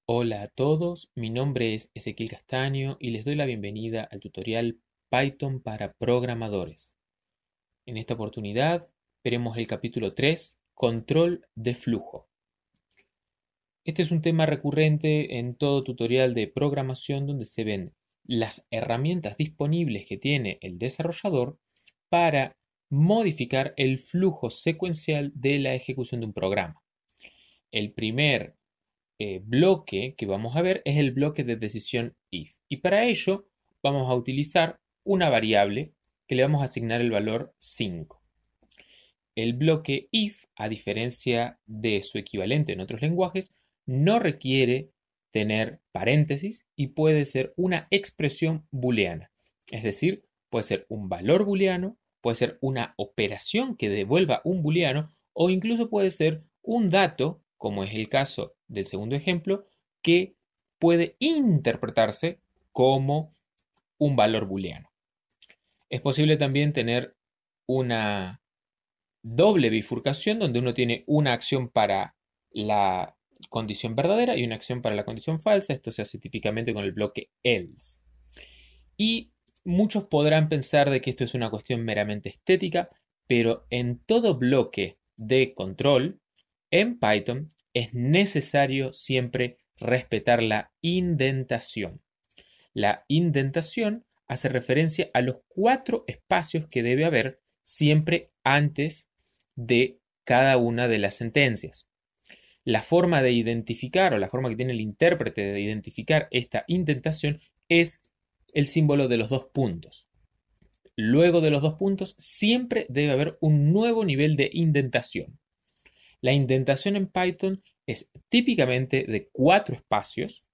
Hola a todos, mi nombre es Ezequiel Castaño y les doy la bienvenida al tutorial Python para programadores. En esta oportunidad veremos el capítulo 3, Control de flujo. Este es un tema recurrente en todo tutorial de programación donde se ven las herramientas disponibles que tiene el desarrollador para modificar el flujo secuencial de la ejecución de un programa. El primer bloque que vamos a ver es el bloque de decisión if. Y para ello vamos a utilizar una variable que le vamos a asignar el valor 5. El bloque if, a diferencia de su equivalente en otros lenguajes, no requiere tener paréntesis y puede ser una expresión booleana. Es decir, puede ser un valor booleano, puede ser una operación que devuelva un booleano o incluso puede ser un dato, como es el caso del segundo ejemplo, que puede interpretarse como un valor booleano. Es posible también tener una doble bifurcación donde uno tiene una acción para la condición verdadera y una acción para la condición falsa. Esto se hace típicamente con el bloque else. Y muchos podrán pensar de que esto es una cuestión meramente estética, pero en todo bloque de control en Python es necesario siempre respetar la indentación. La indentación hace referencia a los 4 espacios que debe haber siempre antes de cada una de las sentencias. La forma de identificar o la forma que tiene el intérprete de identificar esta indentación es el símbolo de los 2 puntos. Luego de los 2 puntos siempre debe haber un nuevo nivel de indentación. La indentación en Python es típicamente de 4 espacios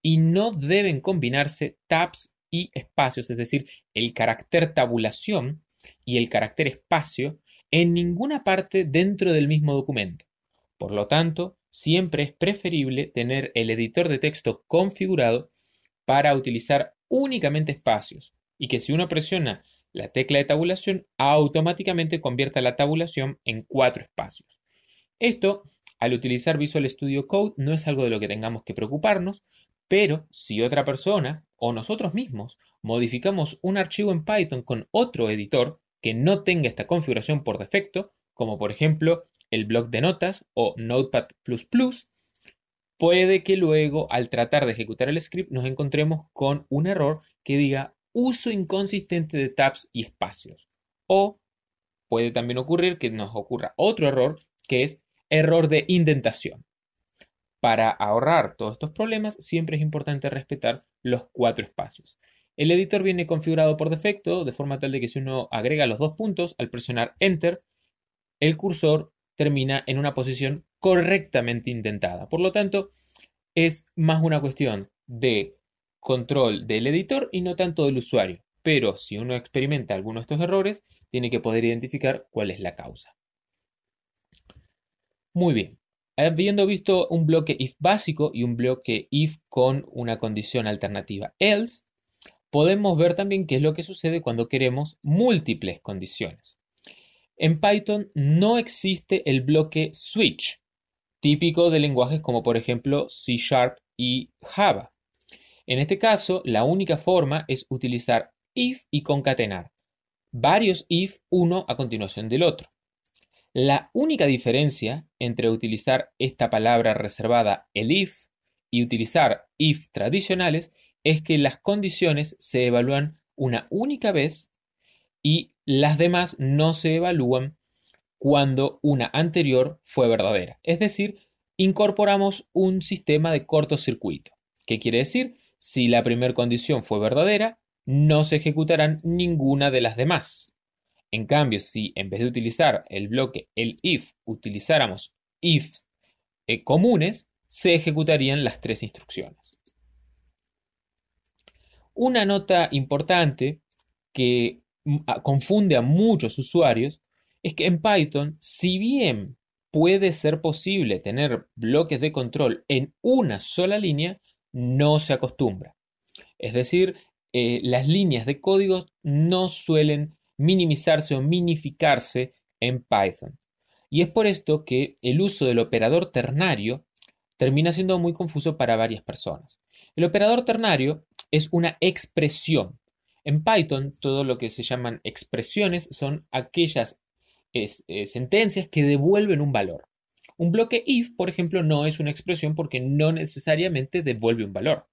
y no deben combinarse tabs y espacios, es decir, el carácter tabulación y el carácter espacio en ninguna parte dentro del mismo documento. Por lo tanto, siempre es preferible tener el editor de texto configurado para utilizar únicamente espacios y que si uno presiona la tecla de tabulación, automáticamente convierta la tabulación en 4 espacios. Esto, al utilizar Visual Studio Code, no es algo de lo que tengamos que preocuparnos, pero si otra persona o nosotros mismos modificamos un archivo en Python con otro editor que no tenga esta configuración por defecto, como por ejemplo el bloc de notas o Notepad++, puede que luego al tratar de ejecutar el script nos encontremos con un error que diga uso inconsistente de tabs y espacios. O puede también ocurrir que nos ocurra otro error que es error de indentación. Para ahorrar todos estos problemas, siempre es importante respetar los 4 espacios. El editor viene configurado por defecto, de forma tal de que si uno agrega los 2 puntos, al presionar Enter, el cursor termina en una posición correctamente indentada. Por lo tanto, es más una cuestión de control del editor y no tanto del usuario. Pero si uno experimenta alguno de estos errores, tiene que poder identificar cuál es la causa. Muy bien. Habiendo visto un bloque if básico y un bloque if con una condición alternativa else, podemos ver también qué es lo que sucede cuando queremos múltiples condiciones. En Python no existe el bloque switch, típico de lenguajes como por ejemplo C# y Java. En este caso, la única forma es utilizar if y concatenar varios if uno a continuación del otro. La única diferencia entre utilizar esta palabra reservada, el if, y utilizar if tradicionales es que las condiciones se evalúan una única vez y las demás no se evalúan cuando una anterior fue verdadera. Es decir, incorporamos un sistema de cortocircuito. ¿Qué quiere decir? Si la primera condición fue verdadera, no se ejecutarán ninguna de las demás. En cambio, si en vez de utilizar el bloque el if, utilizáramos ifs comunes, se ejecutarían las 3 instrucciones. Una nota importante que confunde a muchos usuarios es que en Python, si bien puede ser posible tener bloques de control en una sola línea, no se acostumbra. Es decir, las líneas de código no suelen minimizarse o minificarse en Python. Y es por esto que el uso del operador ternario termina siendo muy confuso para varias personas. El operador ternario es una expresión. En Python, todo lo que se llaman expresiones son aquellas sentencias que devuelven un valor. Un bloque if, por ejemplo, no es una expresión porque no necesariamente devuelve un valor.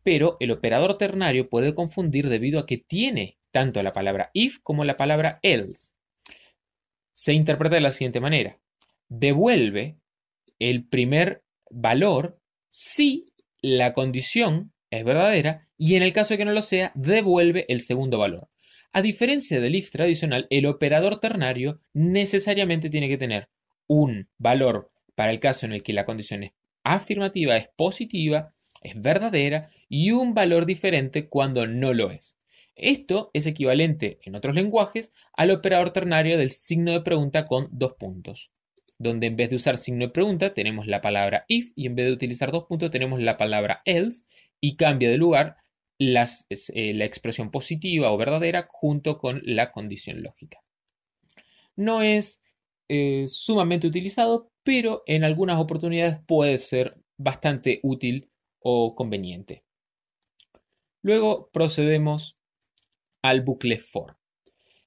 Pero el operador ternario puede confundir debido a que tiene tanto la palabra if como la palabra else. Se interpreta de la siguiente manera. Devuelve el primer valor si la condición es verdadera y en el caso de que no lo sea, devuelve el segundo valor. A diferencia del if tradicional, el operador ternario necesariamente tiene que tener un valor para el caso en el que la condición es afirmativa, es positiva, es verdadera y un valor diferente cuando no lo es. Esto es equivalente en otros lenguajes al operador ternario del signo de pregunta con dos puntos, donde en vez de usar signo de pregunta tenemos la palabra if y en vez de utilizar dos puntos tenemos la palabra else y cambia de lugar la expresión positiva o verdadera junto con la condición lógica. No es sumamente utilizado, pero en algunas oportunidades puede ser bastante útil o conveniente. Luego procedemos al bucle for.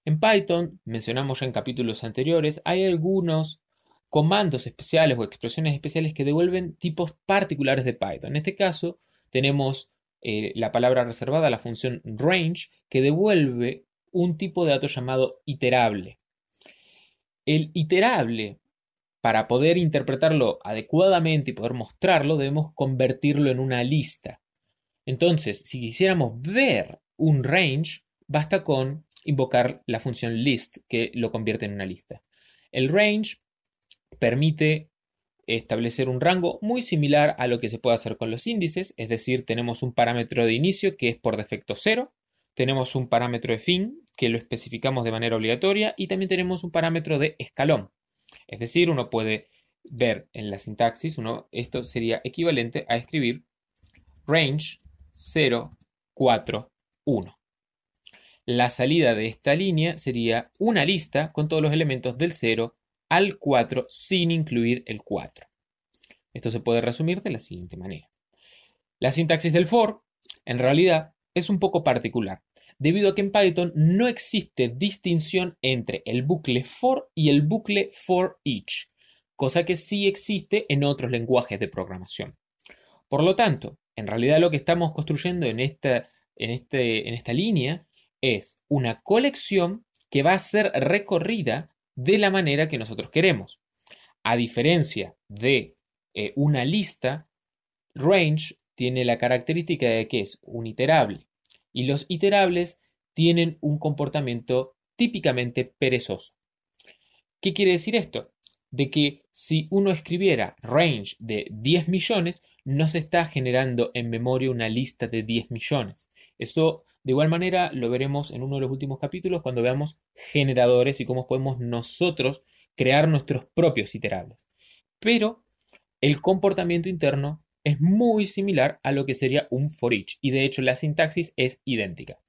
En Python, mencionamos ya en capítulos anteriores, hay algunos comandos especiales o expresiones especiales que devuelven tipos particulares de Python. En este caso, tenemos la palabra reservada, la función range, que devuelve un tipo de dato llamado iterable. El iterable, para poder interpretarlo adecuadamente y poder mostrarlo, debemos convertirlo en una lista. Entonces, si quisiéramos ver un range, basta con invocar la función list, que lo convierte en una lista. El range permite establecer un rango muy similar a lo que se puede hacer con los índices, es decir, tenemos un parámetro de inicio que es por defecto 0, tenemos un parámetro de fin que lo especificamos de manera obligatoria y también tenemos un parámetro de escalón. Es decir, uno puede ver en la sintaxis, esto sería equivalente a escribir range 0, 4, 1. La salida de esta línea sería una lista con todos los elementos del 0 al 4 sin incluir el 4. Esto se puede resumir de la siguiente manera. La sintaxis del for, en realidad, es un poco particular, debido a que en Python no existe distinción entre el bucle for y el bucle for each, cosa que sí existe en otros lenguajes de programación. Por lo tanto, en realidad lo que estamos construyendo en esta línea es una colección que va a ser recorrida de la manera que nosotros queremos. A diferencia de una lista, range tiene la característica de que es un iterable y los iterables tienen un comportamiento típicamente perezoso. ¿Qué quiere decir esto? De que si uno escribiera range de 10 millones, no se está generando en memoria una lista de 10 millones. Eso de igual manera lo veremos en uno de los últimos capítulos cuando veamos generadores y cómo podemos nosotros crear nuestros propios iterables. Pero el comportamiento interno es muy similar a lo que sería un for each y de hecho la sintaxis es idéntica.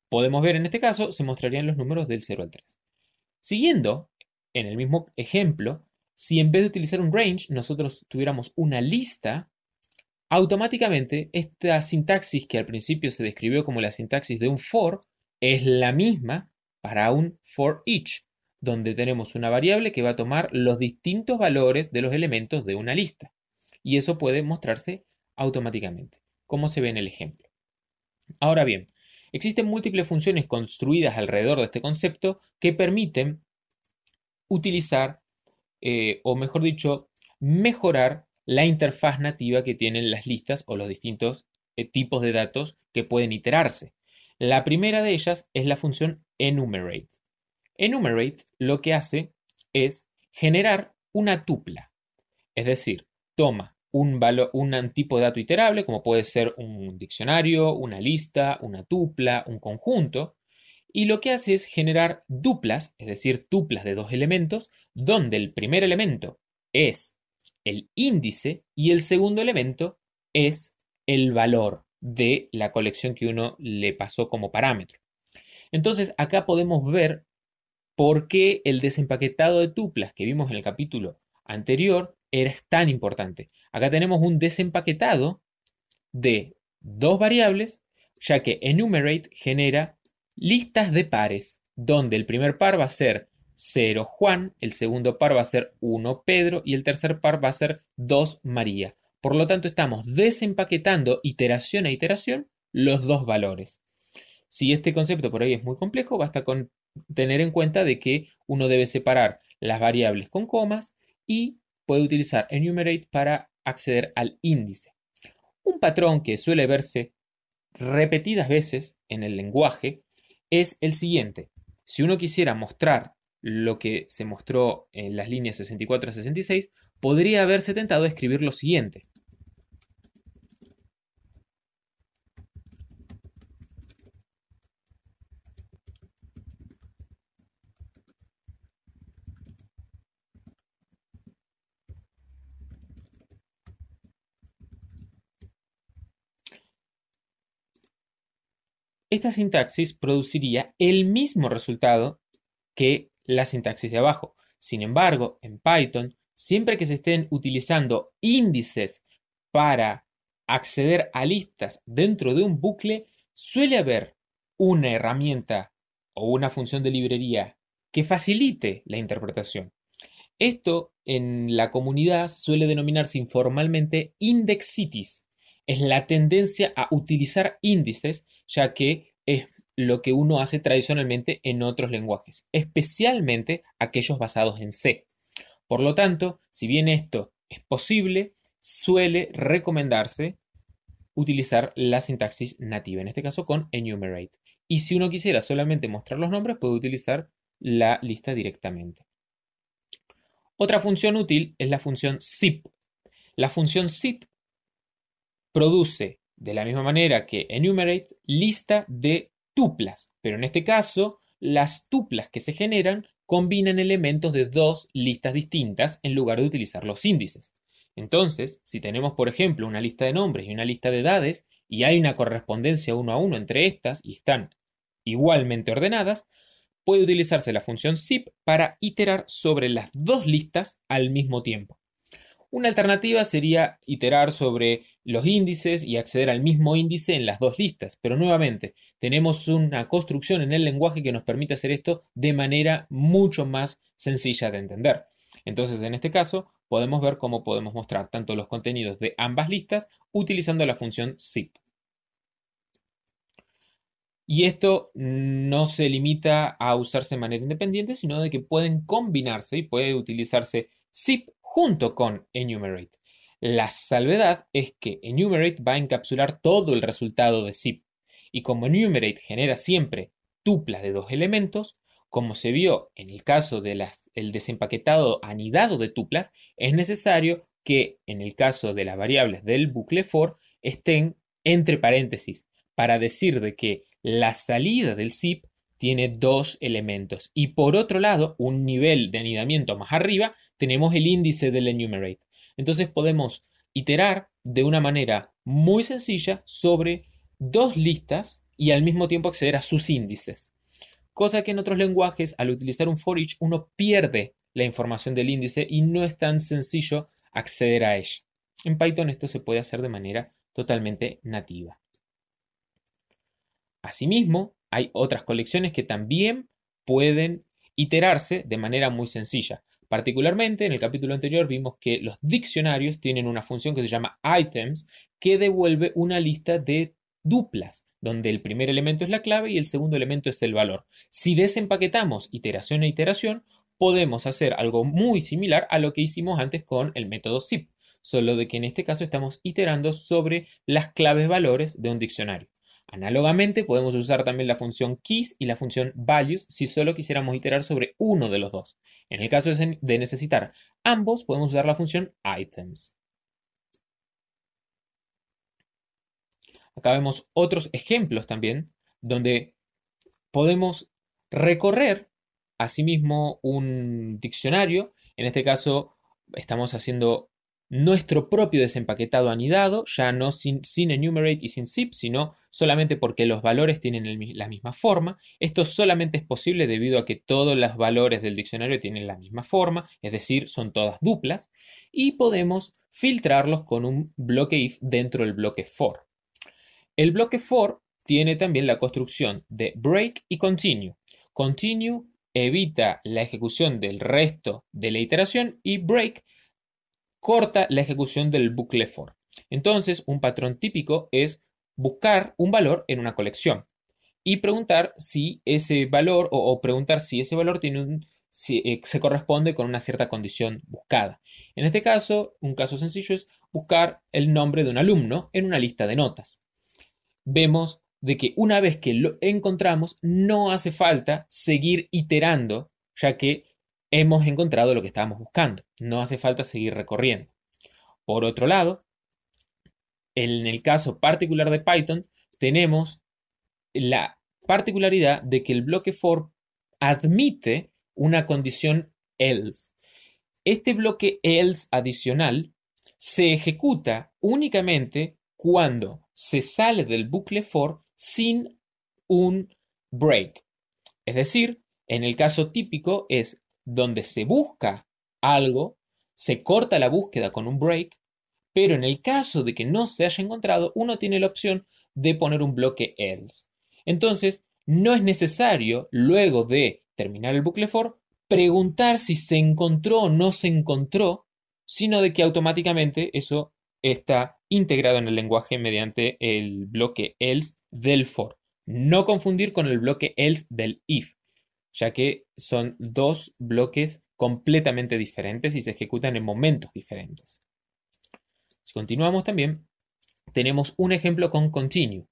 Podemos ver en este caso, se mostrarían los números del 0 al 3. Siguiendo, en el mismo ejemplo, si en vez de utilizar un range nosotros tuviéramos una lista, automáticamente esta sintaxis que al principio se describió como la sintaxis de un for es la misma para un for each, donde tenemos una variable que va a tomar los distintos valores de los elementos de una lista. Y eso puede mostrarse automáticamente, como se ve en el ejemplo. Ahora bien, existen múltiples funciones construidas alrededor de este concepto que permiten utilizar, o mejor dicho, mejorar la interfaz nativa que tienen las listas o los distintos tipos de datos que pueden iterarse. La primera de ellas es la función enumerate. Enumerate lo que hace es generar una tupla, es decir, toma un tipo de dato iterable, como puede ser un diccionario, una lista, una tupla, un conjunto, y lo que hace es generar duplas, es decir, tuplas de dos elementos, donde el primer elemento es el índice y el segundo elemento es el valor de la colección que uno le pasó como parámetro. Entonces, acá podemos ver por qué el desempaquetado de tuplas que vimos en el capítulo anterior es tan importante. Acá tenemos un desempaquetado de dos variables, ya que enumerate genera listas de pares, donde el primer par va a ser 0 Juan, el segundo par va a ser 1 Pedro y el tercer par va a ser 2 María. Por lo tanto, estamos desempaquetando iteración a iteración los dos valores. Si este concepto por ahí es muy complejo, basta con tener en cuenta de que uno debe separar las variables con comas y puede utilizar enumerate para acceder al índice. Un patrón que suele verse repetidas veces en el lenguaje es el siguiente. Si uno quisiera mostrar lo que se mostró en las líneas 64 a 66, podría haberse tentado a escribir lo siguiente. Esta sintaxis produciría el mismo resultado que la sintaxis de abajo. Sin embargo, en Python, siempre que se estén utilizando índices para acceder a listas dentro de un bucle, suele haber una herramienta o una función de librería que facilite la interpretación. Esto en la comunidad suele denominarse informalmente indexitis. Es la tendencia a utilizar índices, ya que es lo que uno hace tradicionalmente en otros lenguajes, especialmente aquellos basados en C. Por lo tanto, si bien esto es posible, suele recomendarse utilizar la sintaxis nativa, en este caso con enumerate. Y si uno quisiera solamente mostrar los nombres, puede utilizar la lista directamente. Otra función útil es la función zip. La función zip produce, de la misma manera que enumerate, lista de tuplas, pero en este caso, las tuplas que se generan combinan elementos de dos listas distintas en lugar de utilizar los índices. Entonces, si tenemos, por ejemplo, una lista de nombres y una lista de edades, y hay una correspondencia uno a uno entre estas y están igualmente ordenadas, puede utilizarse la función zip para iterar sobre las dos listas al mismo tiempo. Una alternativa sería iterar sobre los índices y acceder al mismo índice en las dos listas, pero nuevamente tenemos una construcción en el lenguaje que nos permite hacer esto de manera mucho más sencilla de entender. Entonces, en este caso, podemos ver cómo podemos mostrar tanto los contenidos de ambas listas utilizando la función zip. Y esto no se limita a usarse de manera independiente, sino de que pueden combinarse y puede utilizarse zip junto con enumerate. La salvedad es que enumerate va a encapsular todo el resultado de zip. Y como enumerate genera siempre tuplas de dos elementos, como se vio en el caso del desempaquetado anidado de tuplas, es necesario que en el caso de las variables del bucle for estén entre paréntesis para decir de que la salida del zip tiene dos elementos y por otro lado, un nivel de anidamiento más arriba, tenemos el índice del enumerate. Entonces podemos iterar de una manera muy sencilla sobre dos listas y al mismo tiempo acceder a sus índices. Cosa que en otros lenguajes, al utilizar un for each, uno pierde la información del índice y no es tan sencillo acceder a ella. En Python esto se puede hacer de manera totalmente nativa. Asimismo, hay otras colecciones que también pueden iterarse de manera muy sencilla. Particularmente, en el capítulo anterior vimos que los diccionarios tienen una función que se llama items, que devuelve una lista de duplas, donde el primer elemento es la clave y el segundo elemento es el valor. Si desempaquetamos iteración a iteración, podemos hacer algo muy similar a lo que hicimos antes con el método zip, solo de que en este caso estamos iterando sobre las claves valores de un diccionario. Análogamente, podemos usar también la función keys y la función values si solo quisiéramos iterar sobre uno de los dos. En el caso de necesitar ambos, podemos usar la función items. Acá vemos otros ejemplos también donde podemos recorrer asimismo un diccionario. En este caso, estamos haciendo nuestro propio desempaquetado anidado, ya no sin enumerate y sin zip, sino solamente porque los valores tienen la misma forma. Esto solamente es posible debido a que todos los valores del diccionario tienen la misma forma, es decir, son todas duplas, y podemos filtrarlos con un bloque if dentro del bloque for. El bloque for tiene también la construcción de break y continue. Continue evita la ejecución del resto de la iteración y break corta la ejecución del bucle for. Entonces, un patrón típico es buscar un valor en una colección y preguntar si ese valor o preguntar si ese valor se corresponde con una cierta condición buscada. En este caso, un caso sencillo es buscar el nombre de un alumno en una lista de notas. Vemos de que una vez que lo encontramos, no hace falta seguir iterando, ya que hemos encontrado lo que estábamos buscando. No hace falta seguir recorriendo. Por otro lado, en el caso particular de Python, tenemos la particularidad de que el bloque for admite una condición else. Este bloque else adicional se ejecuta únicamente cuando se sale del bucle for sin un break. Es decir, en el caso típico es donde se busca algo, se corta la búsqueda con un break, pero en el caso de que no se haya encontrado, uno tiene la opción de poner un bloque else. Entonces, no es necesario, luego de terminar el bucle for, preguntar si se encontró o no se encontró, sino de que automáticamente eso está integrado en el lenguaje mediante el bloque else del for. No confundir con el bloque else del if, ya que son dos bloques completamente diferentes y se ejecutan en momentos diferentes. Si continuamos también, tenemos un ejemplo con continue,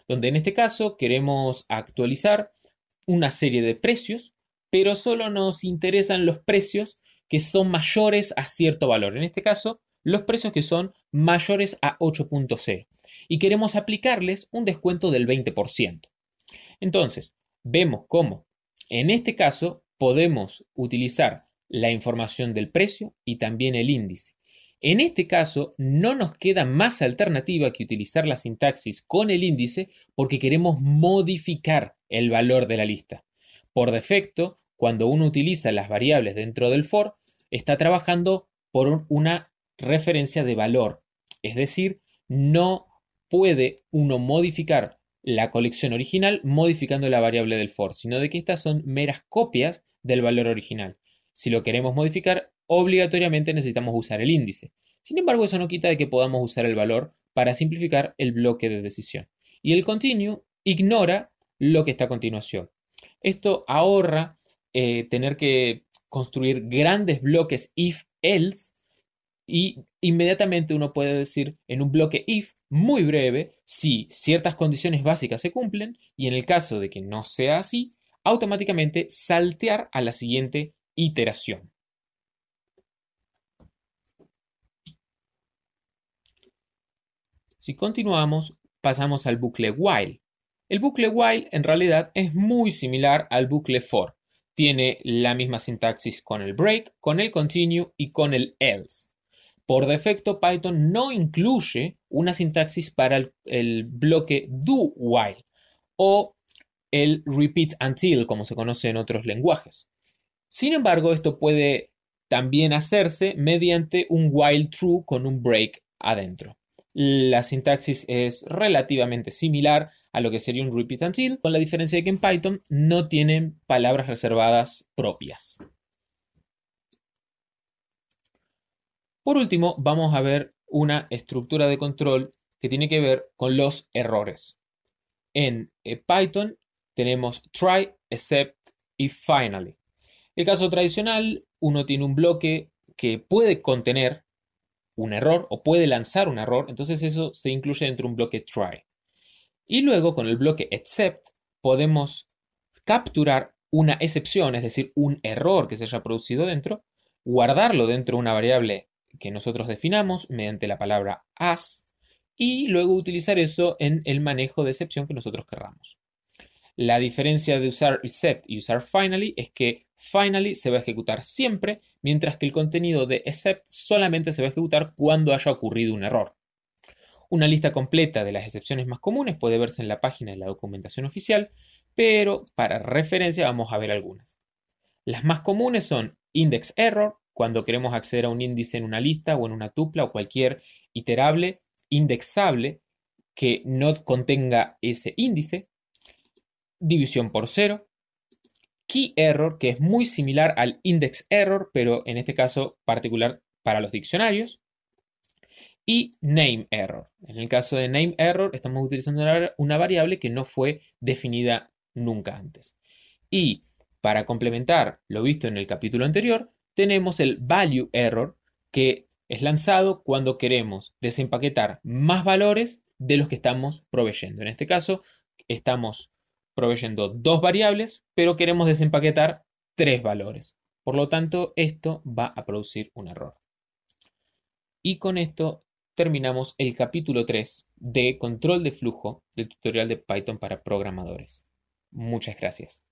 donde en este caso queremos actualizar una serie de precios, pero solo nos interesan los precios que son mayores a cierto valor. En este caso, los precios que son mayores a 8.0 y queremos aplicarles un descuento del 20%. Entonces, vemos cómo en este caso podemos utilizar la información del precio y también el índice. En este caso, no nos queda más alternativa que utilizar la sintaxis con el índice porque queremos modificar el valor de la lista. Por defecto, cuando uno utiliza las variables dentro del for, está trabajando por una referencia de valor. Es decir, no puede uno modificar la colección original modificando la variable del for, sino de que estas son meras copias del valor original. Si lo queremos modificar, obligatoriamente necesitamos usar el índice. Sin embargo, eso no quita de que podamos usar el valor para simplificar el bloque de decisión. Y el continue ignora lo que está a continuación. Esto ahorra tener que construir grandes bloques if-else y inmediatamente uno puede decir en un bloque if muy breve si ciertas condiciones básicas se cumplen y en el caso de que no sea así, automáticamente saltear a la siguiente iteración. Si continuamos, pasamos al bucle while. El bucle while en realidad es muy similar al bucle for. Tiene la misma sintaxis con el break, con el continue y con el else. Por defecto, Python no incluye una sintaxis para el bloque do while o el repeat until, como se conoce en otros lenguajes. Sin embargo, esto puede también hacerse mediante un while true con un break adentro. La sintaxis es relativamente similar a lo que sería un repeat until, con la diferencia de que en Python no tienen palabras reservadas propias. Por último, vamos a ver una estructura de control que tiene que ver con los errores. En Python tenemos try, except y finally. El caso tradicional, uno tiene un bloque que puede contener un error o puede lanzar un error, entonces eso se incluye dentro de un bloque try. Y luego con el bloque except podemos capturar una excepción, es decir, un error que se haya producido dentro, guardarlo dentro de una variable que nosotros definamos mediante la palabra as y luego utilizar eso en el manejo de excepción que nosotros querramos. La diferencia de usar except y usar finally es que finally se va a ejecutar siempre, mientras que el contenido de except solamente se va a ejecutar cuando haya ocurrido un error. Una lista completa de las excepciones más comunes puede verse en la página de la documentación oficial, pero para referencia vamos a ver algunas. Las más comunes son index error, cuando queremos acceder a un índice en una lista o en una tupla o cualquier iterable indexable que no contenga ese índice. División por cero. Key error, que es muy similar al index error, pero en este caso particular para los diccionarios. Y name error. En el caso de name error estamos utilizando una variable que no fue definida nunca antes. Y para complementar lo visto en el capítulo anterior, tenemos el value error, que es lanzado cuando queremos desempaquetar más valores de los que estamos proveyendo. En este caso, estamos proveyendo dos variables, pero queremos desempaquetar tres valores. Por lo tanto, esto va a producir un error. Y con esto terminamos el capítulo 3 de control de flujo del tutorial de Python para programadores. Muchas gracias.